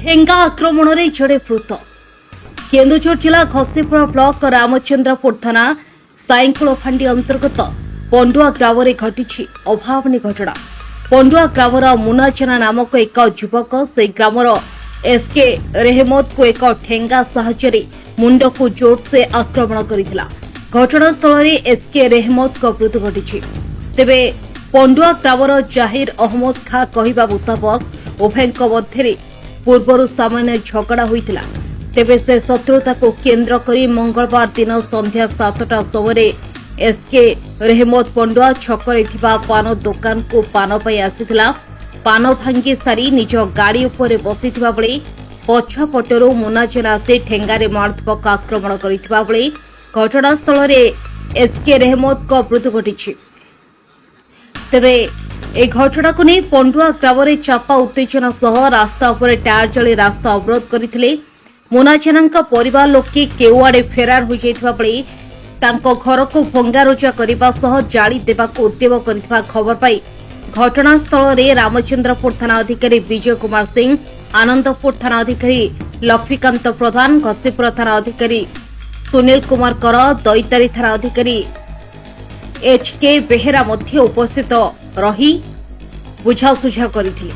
ଠେଙ୍ଗା ଆକ୍ରମଣରେ ଜଣେ ମୃତ। କେନ୍ଦୁଝର ଜିଲ୍ଲା ଘସିପୁର ବ୍ଲକ ରାମଚନ୍ଦ୍ରପୁର ଥାନା ସାଇଙ୍କୁଳଫାଣ୍ଡି ଅନ୍ତର୍ଗତ ପଣ୍ଡୁଆ ଗ୍ରାମରେ ଘଟିଛି ଅଭାବନୀ ଘଟଣା। ପଣ୍ଡୁଆ ଗ୍ରାମର ମୁନା ଜେନା ନାମକ ଏକ ଯୁବକ ସେହି ଗ୍ରାମର ଏସ୍କେ ରେହମତଙ୍କୁ ଏକ ଠେଙ୍ଗା ସାହାଯ୍ୟରେ ମୁଣ୍ଡକୁ ଜୋରସେ ଆକ୍ରମଣ କରିଥିଲା। ଘଟଣାସ୍ଥଳରେ ଏସ୍କେ ରେହମତଙ୍କ ମୃତ୍ୟୁ ଘଟିଛି। ତେବେ ପଣ୍ଡୁଆ ଗ୍ରାମର ଜାହିର ଅହମ୍ମଦ ଖାଁ କହିବା ମୁତାବକ ଉଭୟଙ୍କ ମଧ୍ୟରେ ପୂର୍ବରୁ ସାମାନ୍ୟ ଝଗଡ଼ା ହୋଇଥିଲା। ତେବେ ସେ ଶତ୍ରୁତାକୁ କେନ୍ଦ୍ର କରି ମଙ୍ଗଳବାର ଦିନ ସନ୍ଧ୍ୟା 7ଟା ସମୟରେ ଏସ୍କେ ରେହମତ ପଣ୍ଡୁଆ ଛକରେ ଥିବା ପାନ ଦୋକାନକୁ ପାନ ପାଇଁ ଆସିଥିଲା। ପାନ ଭାଙ୍ଗି ସାରି ନିଜ ଗାଡ଼ି ଉପରେ ବସିଥିବା ବେଳେ ପଛପଟରୁ ମୁନା ଜେନା ଆସି ଠେଙ୍ଗାରେ ମାରାତ୍ମକ ଆକ୍ରମଣ କରିଥିବା ବେଳେ ଘଟଣାସ୍ଥଳରେ ଏସ୍କେ ରେହମତଙ୍କ ମୃତ୍ୟୁ ଘଟିଛି। ତେବେ ଏହି ଘଟଣାକୁ ନେଇ ପଣ୍ଡୁଆ ଗ୍ରାମରେ ଚାପା ଉତ୍ତେଜନା ସହ ରାସ୍ତା ଉପରେ ଟାୟାର ଜାଳି ରାସ୍ତା ଅବରୋଧ କରିଥିଲେ। ମୁନା ଜେନାଙ୍କ ପରିବାର ଲୋକେ କେଉଁଆଡ଼େ ଫେରାର ହୋଇଯାଇଥିବା ବେଳେ ତାଙ୍କ ଘରକୁ ଭଙ୍ଗାରୁଜା କରିବା ସହ ଜାଳି ଦେବାକୁ ଉଦ୍ୟମ କରିଥିବା ଖବର ପାଇ ଘଟଣାସ୍ଥଳରେ ରାମଚନ୍ଦ୍ରପୁର ଥାନା ଅଧିକାରୀ ବିଜୟ କୁମାର ସିଂ, ଆନନ୍ଦପୁର ଥାନା ଅଧିକାରୀ ଲକ୍ଷ୍ମୀକାନ୍ତ ପ୍ରଧାନ, ଘସିପୁର ଥାନା ଅଧିକାରୀ ସୁନୀଲ କୁମାର କର, ଦଇତାରୀ ଥାନା ଅଧିକାରୀ ଏଚ୍କେ ବେହେରା ମଧ୍ୟ ଉପସ୍ଥିତ ରହି ବୁଝାସୁଝା କରିଥିଲେ।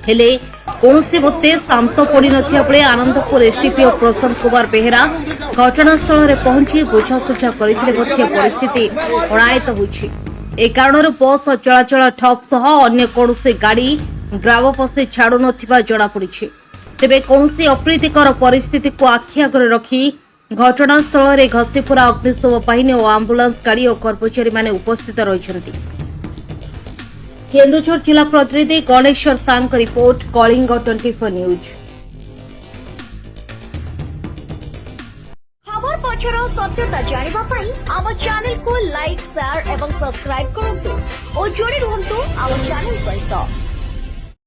ହେଲେ କୌଣସି ମତେ ଶାନ୍ତ ପଡ଼ିନଥିବା ବେଳେ ଆନନ୍ଦପୁର ଏସ୍ଡିପିଓ ପ୍ରଶାନ୍ତ କୁମାର ବେହେରା ଘଟଣାସ୍ଥଳରେ ପହଞ୍ଚି ବୁଝାସୁଝା କରିଥିଲେ ମଧ୍ୟ ପରିସ୍ଥିତି ଅଣାୟତ୍ତ ହୋଇଛି। ଏ କାରଣରୁ ବସ୍ ଚଳାଚଳ ଠପ୍ ସହ ଅନ୍ୟ କୌଣସି ଗାଡ଼ି ଗ୍ରାମ ପଶି ଛାଡୁନଥିବା ଜଣାପଡ଼ିଛି। ତେବେ କୌଣସି ଅପ୍ରୀତିକର ପରିସ୍ଥିତିକୁ ଆଖି ଆଗରେ ରଖି ଘଟଣାସ୍ଥଳରେ ଘସିପୁରା ଅଗ୍ନିଶମ ବାହିନୀ ଓ ଆମ୍ବୁଲାନ୍ସ ଗାଡ଼ି ଓ କର୍ମଚାରୀମାନେ ଉପସ୍ଥିତ ରହିଛନ୍ତି। କେନ୍ଦୁଝର ଜିଲ୍ଲା ପ୍ରତିନିଧି ଗଣେଶ୍ୱର ସାଙ୍କ ରିପୋର୍ଟ, କଳିଙ୍ଗ 24 ନ୍ୟୁଜ୍। खबर पछर सत्यता जानिबा पई आम चैनल को लाइक, शेयर एवं सब्सक्राइब करंतु और जोड़ी रहंतु आम चैनल सहित।